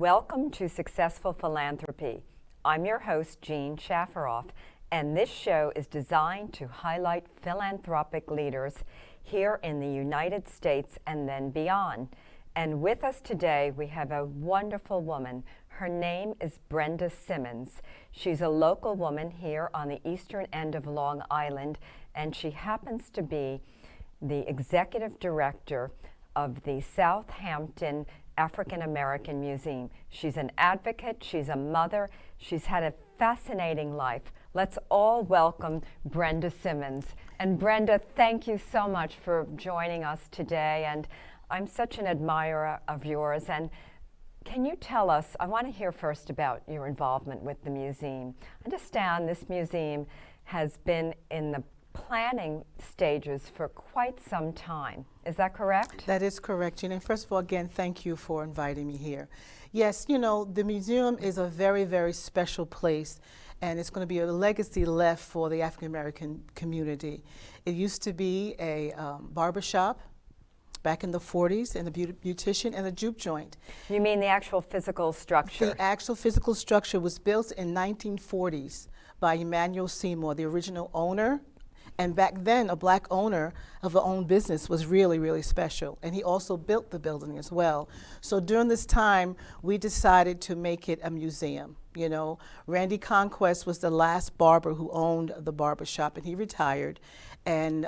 Welcome to Successful Philanthropy. I'm your host, Jean Shafiroff, and this show is designed to highlight philanthropic leaders here in the United States and then beyond. And with us today, we have a wonderful woman. Her name is Brenda Simmons. She's a local woman here on the eastern end of Long Island, and she happens to be the executive director of the Southampton African American Museum. She's an advocate, she's a mother, she's had a fascinating life. Let's all welcome Brenda Simmons. And Brenda, thank you so much for joining us today, and I'm such an admirer of yours. And can you tell us, I want to hear first about your involvement with the museum. I understand this museum has been in the planning stages for quite some time. Is that correct? That is correct, Jean. And first of all, again, thank you for inviting me here. Yes, you know, the museum is a very, very special place, and it's going to be a legacy left for the African American community. It used to be a barbershop back in the 40s, and a beautician and a juke joint. You mean the actual physical structure? The actual physical structure was built in 1940s by Emmanuel Seymour, the original owner. And back then, a black owner of a own business was really, really special. And he also built the building as well. So during this time, we decided to make it a museum. You know, Randy Conquest was the last barber who owned the barber shop, and he retired. And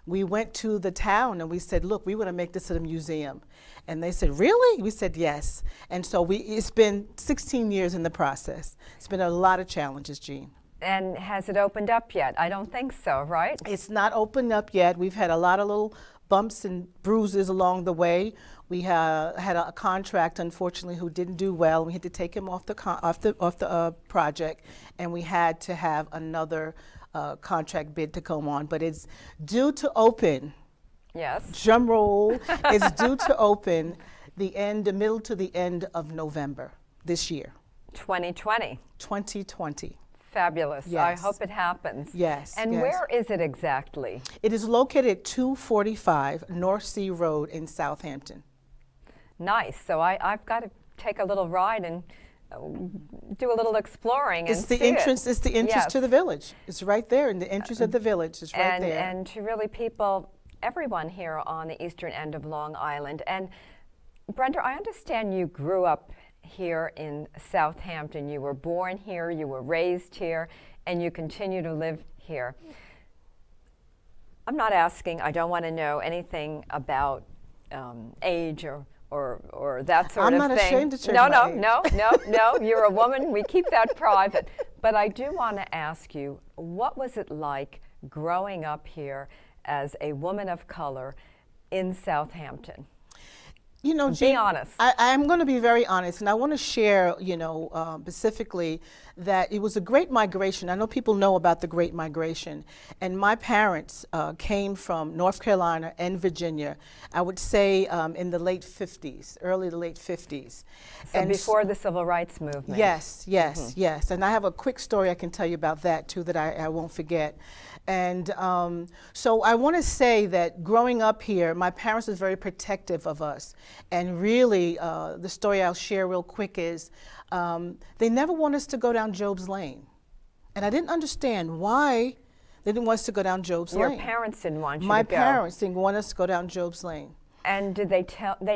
we went to the town and we said, look, we want to make this a museum. And they said, really? We said, yes. And so it's been 16 years in the process. It's been a lot of challenges, Jean. And has it opened up yet? I don't think so, right? It's not opened up yet. We've had a lot of little bumps and bruises along the way. We had a contract, unfortunately, who didn't do well. We had to take him off the project, and we had to have another contract bid to come on. But it's due to open. Yes. Drum roll. It's due to open the middle to the end of November this year. 2020. 2020. Fabulous. Yes. I hope it happens. Yes. And yes. Where is it exactly? It is located at 245 North Sea Road in Southampton. Nice. So I've got to take a little ride and do a little exploring. It's the entrance. It's the entrance yes. to the village. It's right there in the entrance of the village. It's right there. And to really everyone here on the eastern end of Long Island. And Brenda, I understand you grew up here in Southampton. You were born here, you were raised here, and you continue to live here. I'm not asking, I don't want to know anything about age or that sort of thing. I'm not ashamed to check my age. No, you're a woman, we keep that private. But I do want to ask you, what was it like growing up here as a woman of color in Southampton? You know, Jean, be honest. I'm going to be very honest, and I want to share, you know, specifically that it was a great migration. I know people know about the Great Migration, and my parents came from North Carolina and Virginia, I would say in the late 50s, early to late 50s. So and before the Civil Rights Movement. Yes, yes. And I have a quick story I can tell you about that, too, that I won't forget. And so I want to say that growing up here, my parents were very protective of us. And really, the story I'll share real quick is they never want us to go down Job's Lane. And I didn't understand why they didn't want us to go down Job's Lane. Your parents didn't want you My to go. My parents didn't want us to go down Job's Lane. And did they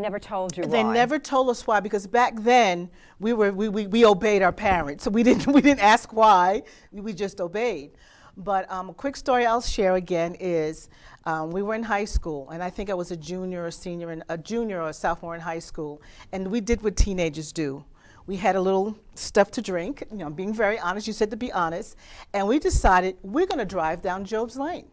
never told you why? They never told us why, because back then we obeyed our parents. So we didn't ask why, we just obeyed. But a quick story I'll share again is we were in high school, and I think I was a junior or sophomore in high school, and we did what teenagers do. We had a little stuff to drink, you know, being very honest, you said to be honest, and we decided we're going to drive down Job's Lane.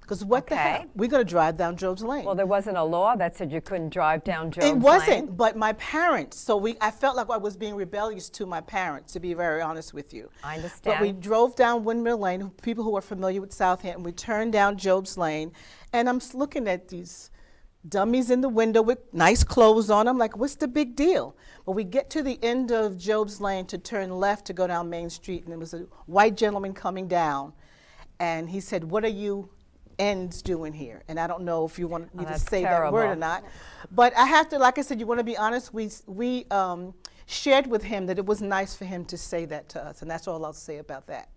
Because what the heck? We're going to drive down Job's Lane. Well, there wasn't a law that said you couldn't drive down Job's Lane. It wasn't, but my parents, I felt like I was being rebellious to my parents, to be very honest with you. I understand. But we drove down Windmill Lane, people who are familiar with Southampton, we turned down Job's Lane, and I'm looking at these dummies in the window with nice clothes on. I'm like, what's the big deal? But we get to the end of Job's Lane to turn left to go down Main Street, and there was a white gentleman coming down, and he said, what are you ends doing here? And I don't know if you want me to say terrible. that word or not, but I have to, like I said, you want to be honest, shared with him that it was nice for him to say that to us, and that's all I'll say about that.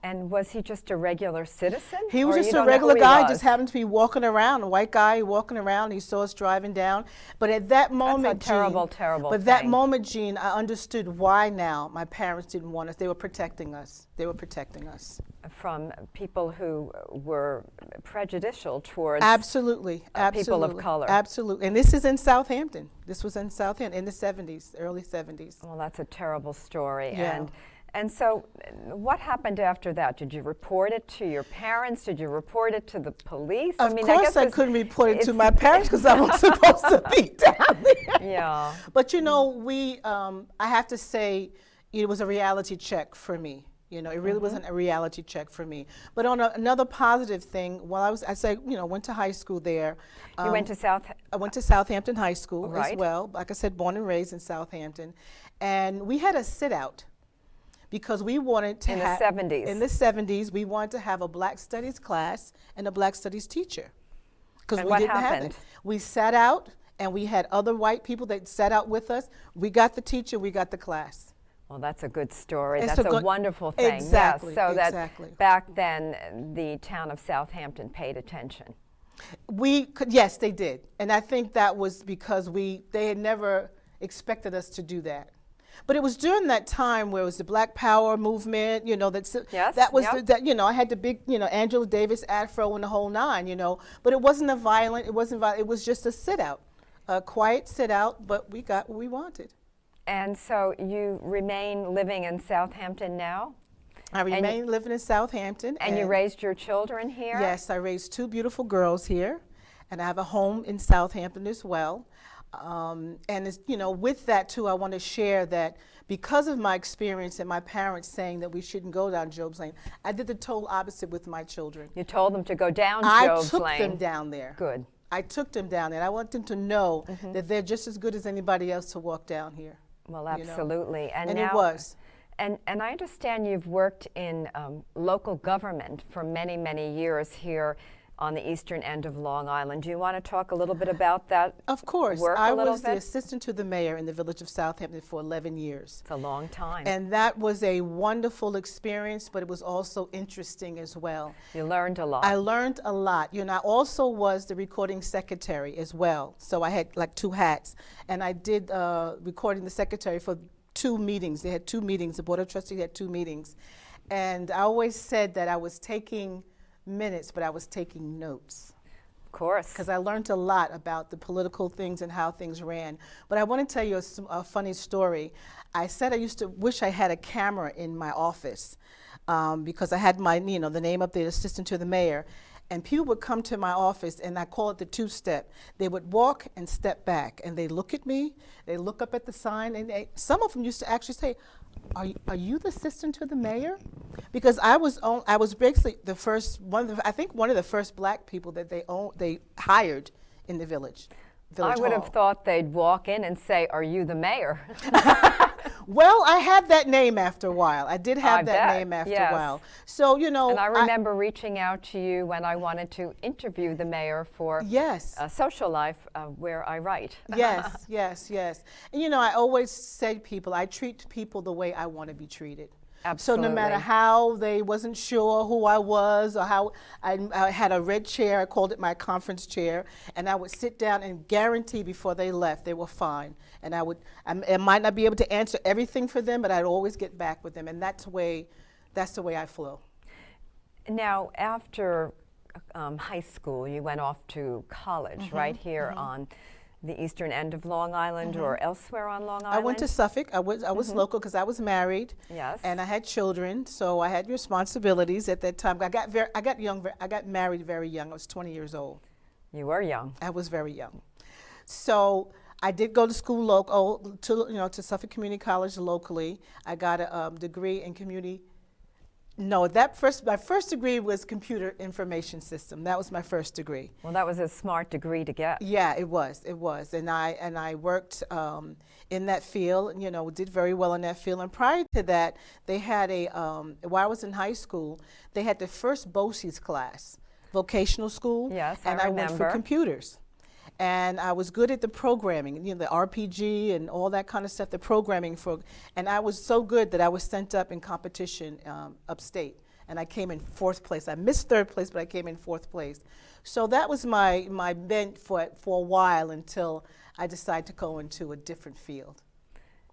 And was he just a regular citizen? He was Or just you a don't know who regular he guy, was? just happened to be walking around, a white guy walking around. He saw us driving down. But at that moment, terrible, Jean, terrible But that thing. moment, Jean, I understood why now my parents didn't want us. They were protecting us. They were protecting us. From people who were prejudicial towards Absolutely, absolutely. people of color. Absolutely. And this is in Southampton. This was in Southampton in the 70s, early 70s. Well, that's a terrible story. Yeah. And so what happened after that? Did you report it to your parents? Did you report it to the police? Of course I couldn't report it to my parents because I was supposed to be down there. Yeah. But you know, I have to say, it was a reality check for me. You know, it really wasn't a reality check for me. But on another positive thing, while went to high school there. You went to I went to Southampton High School Right. as well. Like I said, born and raised in Southampton. And we had a sit-out because we wanted to have... In the 70s. In the 70s, we wanted to have a Black Studies class and a Black Studies teacher. Because And we what didn't have happened? it. We sat out, and we had other white people that sat out with us. We got the teacher, we got the class. Well, that's a good story. It's That's a a good- wonderful thing. Exactly, Yes, so exactly. that back then, the town of Southampton paid attention. Yes, they did. And I think that was because they had never expected us to do that. But it was during that time where it was the Black Power movement, you know, Yes, that was, yep. that, you know, I had the big, you know, Angela Davis afro and the whole nine, you know. But it wasn't it was just a sit-out, a quiet sit-out, but we got what we wanted. And so you remain living in Southampton now? I remain living in Southampton. And you raised your children here? Yes, I raised two beautiful girls here, and I have a home in Southampton as well. And it's, you know, with that too, I want to share that because of my experience and my parents saying that we shouldn't go down Job's Lane, I did the total opposite with my children. You told them to go down Job's Lane. I took them down there. Good. I took them down there. I want them to know that they're just as good as anybody else to walk down here. Well, you know? absolutely. And now, it was. And I understand you've worked in local government for many, many years here on the eastern end of Long Island. Do you want to talk a little bit about that? Of course. Work I a little was the bit? assistant to the mayor in the village of Southampton for 11 years. It's a long time. And that was a wonderful experience, but it was also interesting as well. You learned a lot. I learned a lot. You know, I also was the recording secretary as well. So I had like two hats. And I did recording the secretary for 2 meetings. They had 2 meetings. The Board of Trustees had 2 meetings. And I always said that I was taking minutes, but I was taking notes. Of course. Because I learned a lot about the political things and how things ran. But I want to tell you a funny story. I said I used to wish I had a camera in my office because I had my, you know, the name up there, assistant to the mayor. And people would come to my office, and I call it the 2-step. They would walk and step back, and they look at me, they look up at the sign, and some of them used to actually say, are you the assistant to the mayor? Because I was basically the first, one of the first Black people that they hired in the village I would have hall. thought they'd walk in and say, "Are you the mayor?" Well, I had that name after a while. I did have I that bet, name after yes. a while. So, you know. And I remember reaching out to you when I wanted to interview the mayor for Yes. Social Life, where I write. Yes, yes, yes. And you know, I always say to people, I treat people the way I want to be treated. Absolutely. So no matter how they wasn't sure who I was or how I had a red chair, I called it my conference chair, and I would sit down and guarantee before they left they were fine. And I might not be able to answer everything for them, but I'd always get back with them, and that's the way I flow. Now, after high school, you went off to college right here on the eastern end of Long Island or elsewhere on Long Island? I went to Suffolk. I was local because I was married. Yes. And I had children, so I had responsibilities at that time. I got married very young. I was 20 years old. You were young. I was very young. So I did go to school to Suffolk Community College locally. I got a degree in community. No, my first degree was computer information system. That was my first degree. Well, that was a smart degree to get. Yeah, it was. And I worked in that field, you know, did very well in that field. And prior to that, they had while I was in high school, they had the first BOCES class, vocational school. Yes, and I I went for remember. computers. And I was good at the programming, the RPG and all that kind of stuff, the programming and I was so good that I was sent up in competition upstate. And I came in 4th place. I missed 3rd place, but I came in 4th place. So that was my bent for a while until I decided to go into a different field.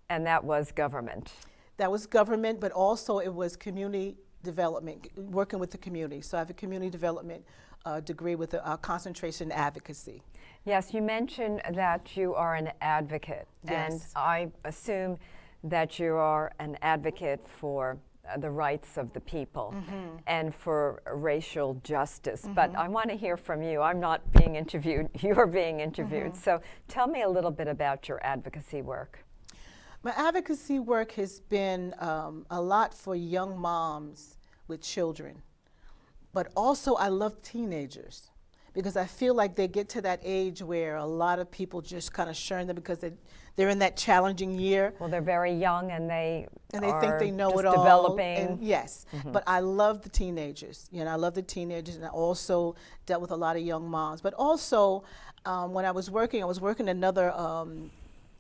And that was government. That was government, but also it was community development, working with the community. So I have a community development degree with a concentration in advocacy. Yes, you mentioned that you are an advocate. Yes. And I assume that you are an advocate for the rights of the people and for racial justice. But I want to hear from you. I'm not being interviewed, you're being interviewed. So tell me a little bit about your advocacy work. My advocacy work has been a lot for young moms with children, but also I love teenagers because I feel like they get to that age where a lot of people just kind of shun them because they're in that challenging year. Well, they're very young and they think they know it all. Developing. And yes, but I love the teenagers. I love the teenagers, and I also dealt with a lot of young moms. But also, when I was working another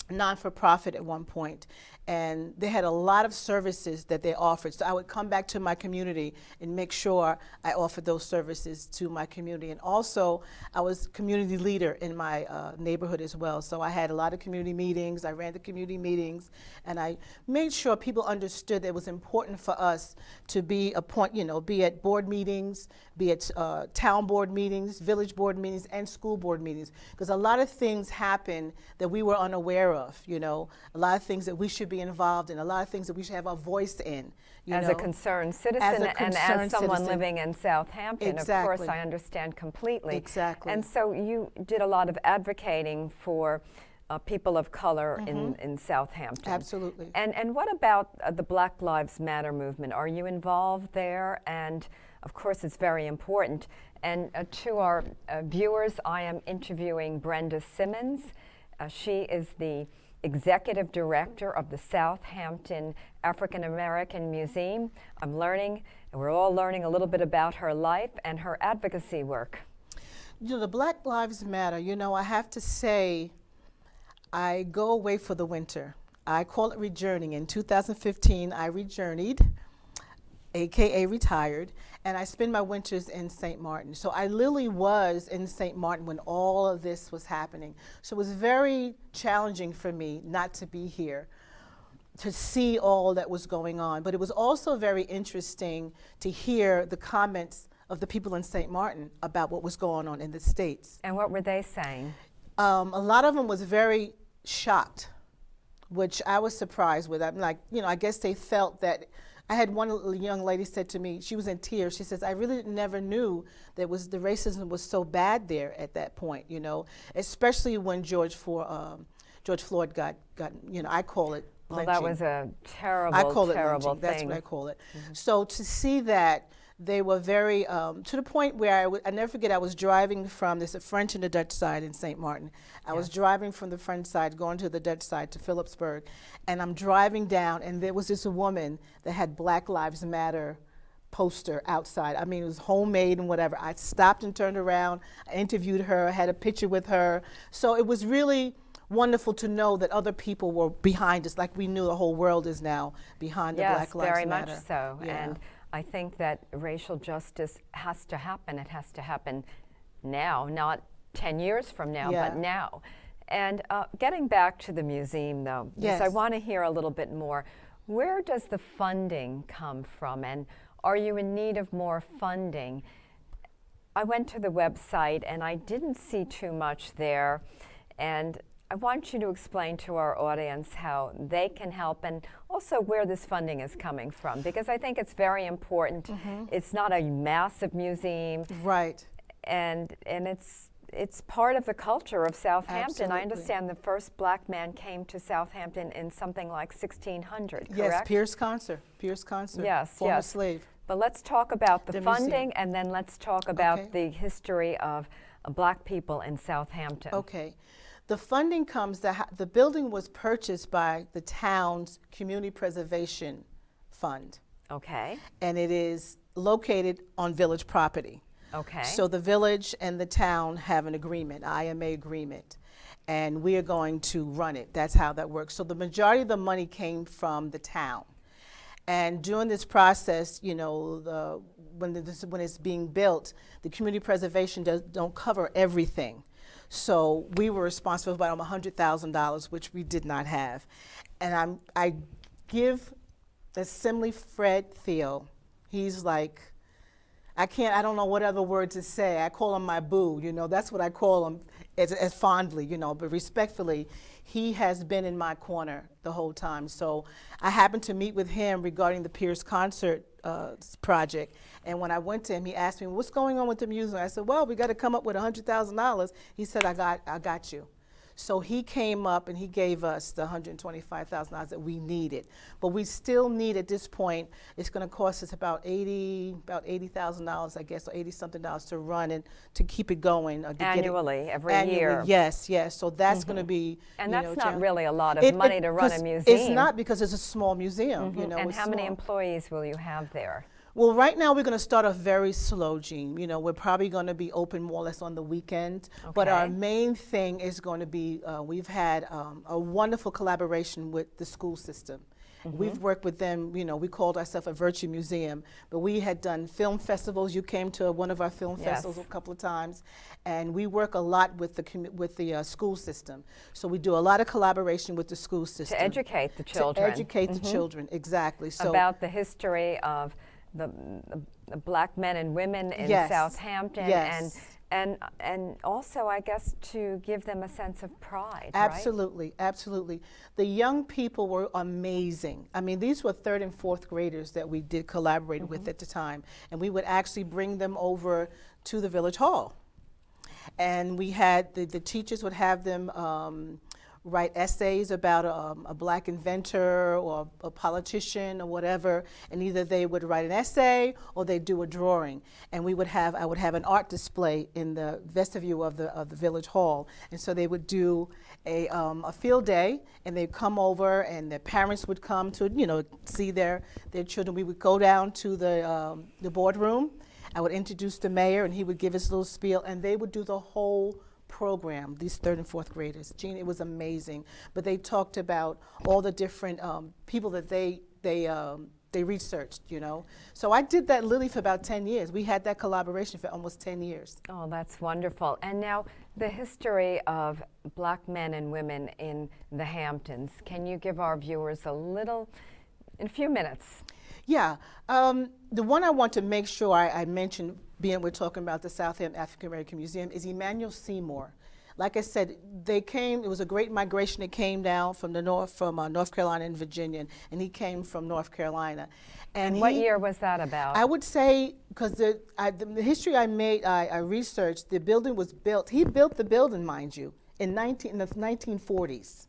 non-for-profit at one point, and they had a lot of services that they offered. So I would come back to my community and make sure I offered those services to my community. And also, I was community leader in my neighborhood as well. So I had a lot of community meetings. I ran the community meetings, and I made sure people understood that it was important for us to be be at board meetings, be at town board meetings, village board meetings, and school board meetings. Because a lot of things happen that we were unaware of, a lot of things that we should be involved in, a lot of things that we should have our voice in. As a concerned citizen and as someone living in Southampton, Exactly. Of course, I understand completely. Exactly. And so you did a lot of advocating for people of color in Southampton. Absolutely. And what about the Black Lives Matter movement? Are you involved there? And of course, it's very important. And to our viewers, I am interviewing Brenda Simmons. She is the Executive Director of the Southampton African American Museum. I'm learning, and we're all learning a little bit about her life and her advocacy work. The Black Lives Matter, I have to say, I go away for the winter. I call it rejourning. In 2015, I rejourneyed, AKA retired, and I spend my winters in St. Martin. So I literally was in St. Martin when all of this was happening. So it was very challenging for me not to be here to see all that was going on. But it was also very interesting to hear the comments of the people in St. Martin about what was going on in the States. And what were they saying? A lot of them was very shocked, which I was surprised with. I'm like, I guess they felt that. I had one young lady said to me, she was in tears. She says, I really never knew that the racism was so bad there at that point, especially when George Floyd got I call it lynching. Well, that was a terrible, I call terrible it lynching. thing. That's what I call it. So to see that, they were very, to the point where I never forget, I was driving from, there's a French and a Dutch side in St. Martin. I was driving from the French side, going to the Dutch side, to Phillipsburg, and I'm driving down, and there was this woman that had Black Lives Matter poster outside. I mean, it was homemade and whatever. I stopped and turned around, I interviewed her, I had a picture with her. So it was really wonderful to know that other people were behind us, like we knew the whole world is now behind the Black Lives Matter. Yes, very much so. Yeah. And I think that racial justice has to happen. It has to happen now, not 10 years from now, but now. And getting back to the museum, though, because I want to hear a little bit more. Where does the funding come from, and are you in need of more funding? I went to the website, and I didn't see too much there, and I want you to explain to our audience how they can help and also where this funding is coming from, because I think it's very important. It's not a massive museum. Right. And it's part of the culture of Southampton. Absolutely. I understand the first Black man came to Southampton in something like 1600, correct? Yes, Pierce Conser. Yes, former slave. But let's talk about the funding, museum. and then let's talk about the history of Black people in Southampton. Okay. The funding comes, the building was purchased by the town's Community Preservation Fund. Okay. And it is located on village property. Okay. So the village and the town have an agreement, IMA agreement, and we are going to run it. That's how that works. So the majority of the money came from the town. And during this process, you know, when it's being built, the community preservation don't cover everything. So we were responsible for about $100,000, which we did not have. And I give Assembly Fred Thiel, he's like, I don't know what other word to say. I call him my boo, you know, that's what I call him as fondly, you know, but respectfully, he has been in my corner the whole time. So I happened to meet with him regarding the Pierce Concert project. And when I went to him, he asked me, what's going on with the museum? I said, well, we got to come up with $100,000. He said, I got you. So he came up and he gave us the $125,000 that we needed. But we still need at this point, it's going to cost us about $80,000, I guess, or 80-something dollars to run and to keep it going. Annually, every annually, year. Yes, yes. So that's going to be, and you that's know, not really a lot of money to run a museum. It's not, because it's a small museum. You know, And it's how many small. employees will you have there? Well, right now we're going to start off very slow, Jean. You know, we're probably going to be open more or less on the weekend. But our Okay. main thing is going to be, we've had a wonderful collaboration with the school system. We've worked with them, you know, we called ourselves a virtue museum, but we had done film festivals. You came to one of our film Yes. festivals a couple of times, and we work a lot with the school system. So we do a lot of collaboration with the school system. To educate the children. To educate the children, exactly. So About the history of the black men and women in Yes. Southampton, Yes. and also, I guess, to give them a sense of pride. Absolutely, absolutely. The young people were amazing. I mean, these were 3rd and 4th graders that we did collaborate with at the time, and we would actually bring them over to the village hall. And we had, the teachers would have them write essays about a black inventor or a politician or whatever, and either they would write an essay or they'd do a drawing. And I would have an art display in the vestibule of the village hall. And so they would do a field day, and they'd come over, and their parents would come to, you know, see their children. We would go down to the boardroom. I would introduce the mayor, and he would give his little spiel, and they would do the whole program, these 3rd and 4th graders. Jean, it was amazing. But they talked about all the different people that they researched, you know. So I did that literally for about 10 years. We had that collaboration for almost 10 years. Oh, that's wonderful. And now, the history of black men and women in the Hamptons. Can you give our viewers a little, in a few minutes? Yeah, the one I want to make sure I mention, being we're talking about the Southampton African American Museum, is Emanuel Seymour. Like I said, they came, it was a great migration that came down from the north, from North Carolina and Virginia, and he came from North Carolina. And what year was that about? I would say, because the history I researched, the building was built, he built the building, mind you, in the 1940s.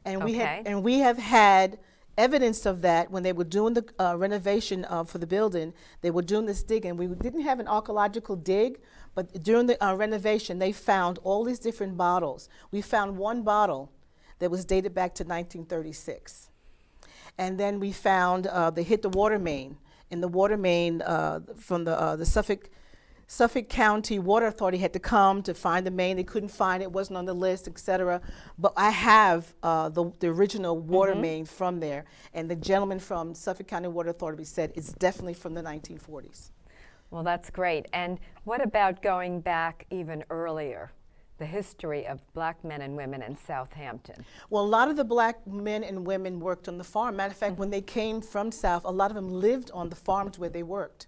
And we have had evidence of that when they were doing the renovation for the building. They were doing this dig, and we didn't have an archaeological dig, but during the renovation, they found all these different bottles. We found one bottle that was dated back to 1936. And then we found they hit the water main, and the water main from the Suffolk County Water Authority had to come to find the main. They couldn't find it, wasn't on the list, etc. But I have the original water main from there, and the gentleman from Suffolk County Water Authority said it's definitely from the 1940s. Well, that's great. And what about going back even earlier? The history of black men and women in Southampton. Well, a lot of the black men and women worked on the farm. Matter of fact, when they came from South, a lot of them lived on the farms where they worked.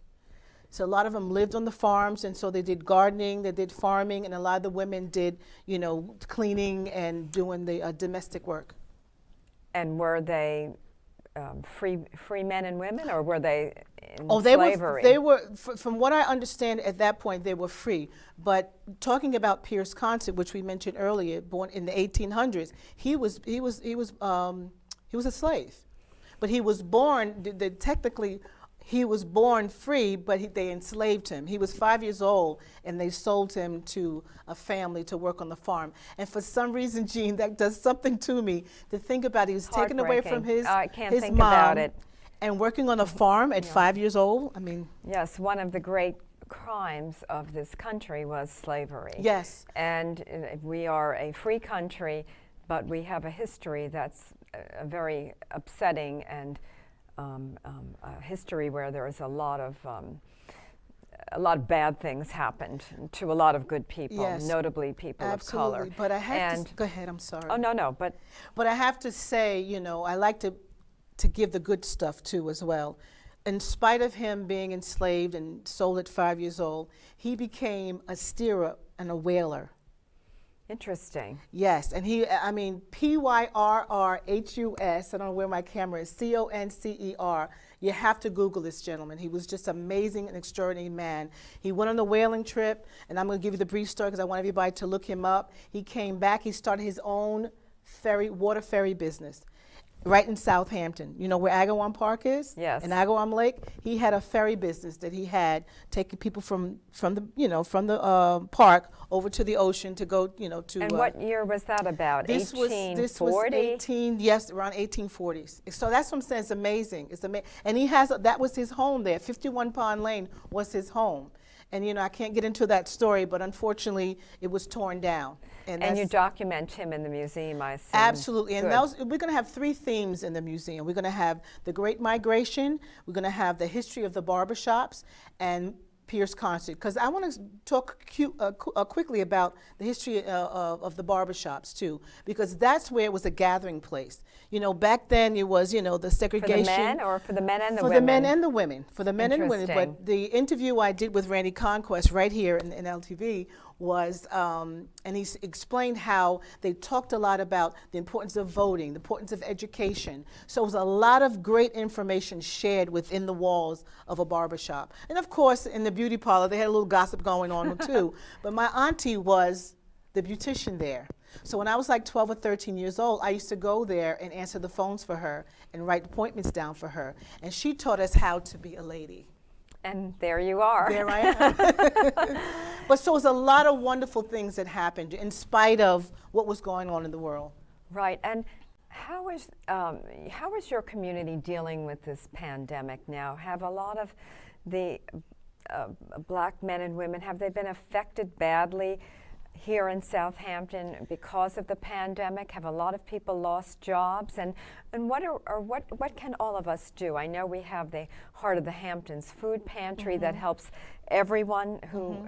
So a lot of them lived on the farms, and so they did gardening, they did farming, and a lot of the women did, you know, cleaning and doing the domestic work. And were they free men and women, or were they in slavery? They were, from what I understand at that point, they were free. But talking about Pierce Concert, which we mentioned earlier, born in the 1800s, he was a slave, but he was born technically. He was born free, but they enslaved him. He was 5 years old, and they sold him to a family to work on the farm. And for some reason, Jean, that does something to me to think about. He was taken away from his his mom about it. and working on a farm at 5 years old. I mean, yes, one of the great crimes of this country was slavery. Yes. And we are a free country, but we have a history that's a very upsetting and a history where there is a lot of bad things happened to a lot of good people, Yes, notably people absolutely. of color. But I have to go ahead. I'm sorry. Oh no, but I have to say, you know, I like to give the good stuff too as well. In spite of him being enslaved and sold at 5 years old, he became a steerer and a whaler. interesting. Yes, and I mean, Pyrrhus, I don't know where my camera is, Concer. You have to Google this gentleman. He was just amazing and extraordinary man. He went on the whaling trip, and I'm going to give you the brief story because I want everybody to look him up. He came back, he started his own water ferry business. Right in Southampton, you know where Agawam Park is? Yes. In Agawam Lake, he had a ferry business that he had, taking people from the park over to the ocean to go, you know, to. And what year was that about? This was 18, yes, around 1840s. So that's what I'm saying. It's amazing. It's amazing. And that was his home there. 51 Pond Lane was his home. And, you know, I can't get into that story, but unfortunately, it was torn down. And you document him in the museum, I assume. Absolutely. And we're going to have 3 themes in the museum. We're going to have the Great Migration, we're going to have the history of the barbershops, and Pierce Concert. Because I want to talk quickly about the history of the barbershops, too, because that's where it was a gathering place. You know, back then it was, you know, the segregation. For the men or for the men and the women? For the men and the women. For the men and women. Interesting. But the interview I did with Randy Conquest right here in LTV was, and he explained how they talked a lot about the importance of voting, the importance of education. So it was a lot of great information shared within the walls of a barbershop. And of course, in the beauty parlor, they had a little gossip going on too. But my auntie was the beautician there. So when I was like 12 or 13 years old, I used to go there and answer the phones for her and write appointments down for her. And she taught us how to be a lady. And there you are. There I am. But so it was a lot of wonderful things that happened in spite of what was going on in the world. Right. And how is your community dealing with this pandemic now? Have a lot of the black men and women, have they been affected badly here in Southampton because of the pandemic? Have a lot of people lost jobs? And what can all of us do? I know we have the Heart of the Hamptons food pantry that helps everyone who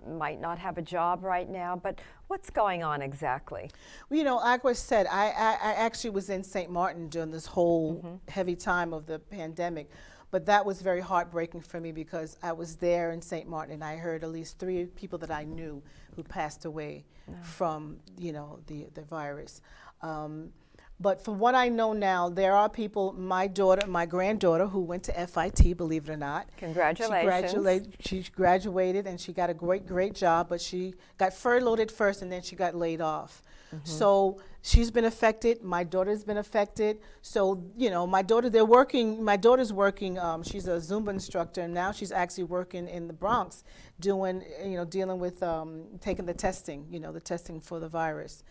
might not have a job right now, but what's going on exactly? Well, you know, like I said, I actually was in St. Martin during this whole heavy time of the pandemic. But that was very heartbreaking for me because I was there in St. Martin and I heard at least 3 people that I knew who passed away from, you know, the virus. But from what I know now, there are people, my granddaughter, who went to FIT, believe it or not. Congratulations. She graduated and she got a great job, but she got furloughed at first and then she got laid off. So she's been affected. My daughter's been affected. So, you know, my daughter's working, she's a Zumba instructor, and now she's actually working in the Bronx dealing with taking the testing, the testing for the virus.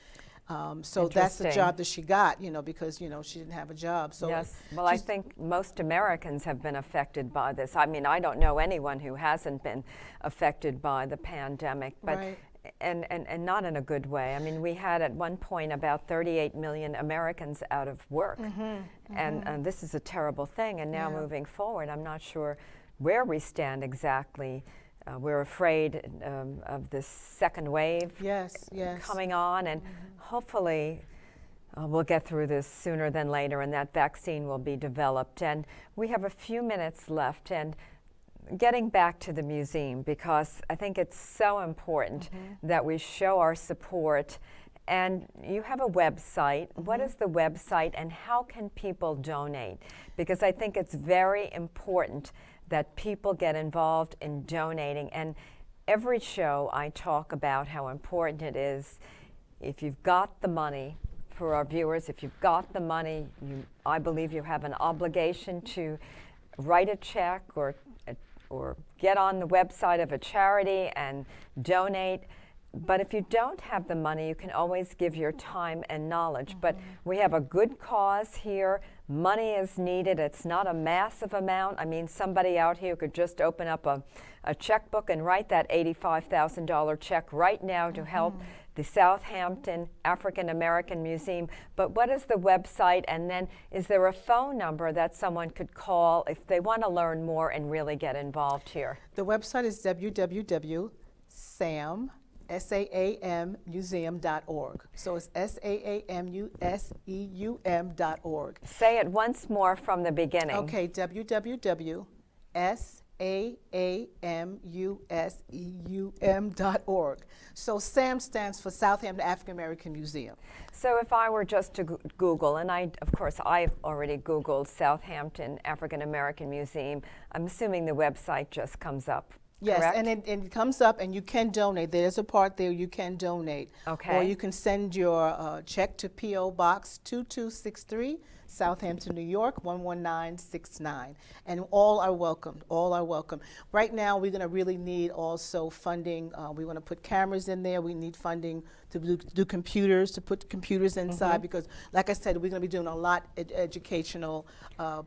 So that's the job that she got, because, she didn't have a job. So yes. Well, I think most Americans have been affected by this. I mean, I don't know anyone who hasn't been affected by the pandemic, but right. and not in a good way. I mean, we had at one point about 38 million Americans out of work, and this is a terrible thing. And now moving forward, I'm not sure where we stand exactly. We're afraid of this second wave coming on, and hopefully we'll get through this sooner than later, and that vaccine will be developed. And we have a few minutes left, and getting back to the museum, because I think it's so important that we show our support. And you have a website. What is the website, and how can people donate? Because I think it's very important that people get involved in donating. And every show I talk about how important it is. If you've got the money, for our viewers, if you've got the money, I believe you have an obligation to write a check or get on the website of a charity and donate. But if you don't have the money, you can always give your time and knowledge. But we have a good cause here. Money is needed. It's not a massive amount. I mean, somebody out here could just open up a checkbook and write that $85,000 check right now to help the Southampton African American Museum. But what is the website? And then is there a phone number that someone could call if they want to learn more and really get involved here? The website is www.saammuseum.org. So it's SAAMUSEUM.org. Say it once more from the beginning. Okay, www.saammuseum.org. So SAM stands for Southampton African American Museum. So if I were just to Google, and of course I've already Googled Southampton African American Museum, I'm assuming the website just comes up. Yes, correct? and it comes up and you can donate. There's a part there you can donate. Okay. Or you can send your check to P.O. Box 2263, Southampton, New York, 11969. And all are welcome, all are welcome. Right now we're going to really need also funding. We want to put cameras in there. We need funding to do computers, to put computers inside because, like I said, we're going to be doing a lot of educational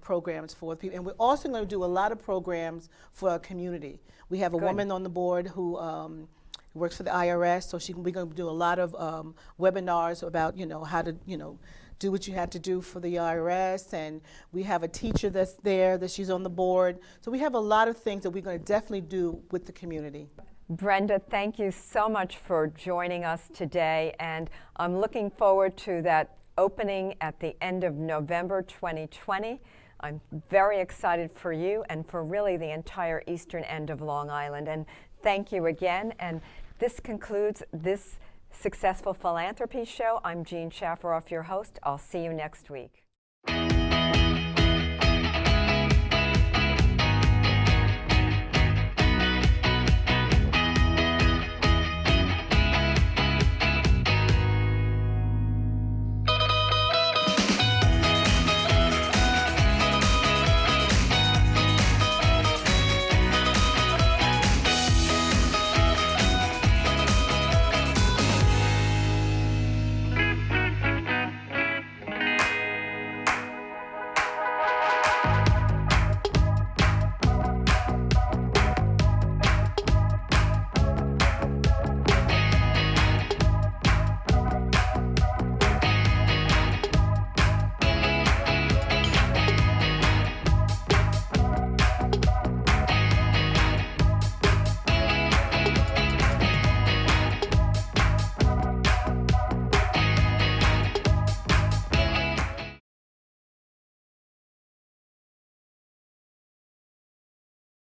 programs for people. And we're also going to do a lot of programs for our community. We have a woman on the board who works for the IRS, so we're going to do a lot of webinars about, how to, do what you have to do for the IRS. And we have a teacher that's there, that she's on the board. So we have a lot of things that we're going to definitely do with the community. Brenda, thank you so much for joining us today. And I'm looking forward to that opening at the end of November 2020. I'm very excited for you and for really the entire eastern end of Long Island. And thank you again. And this concludes this Successful Philanthropy show. I'm Jean Shafiroff, your host. I'll see you next week.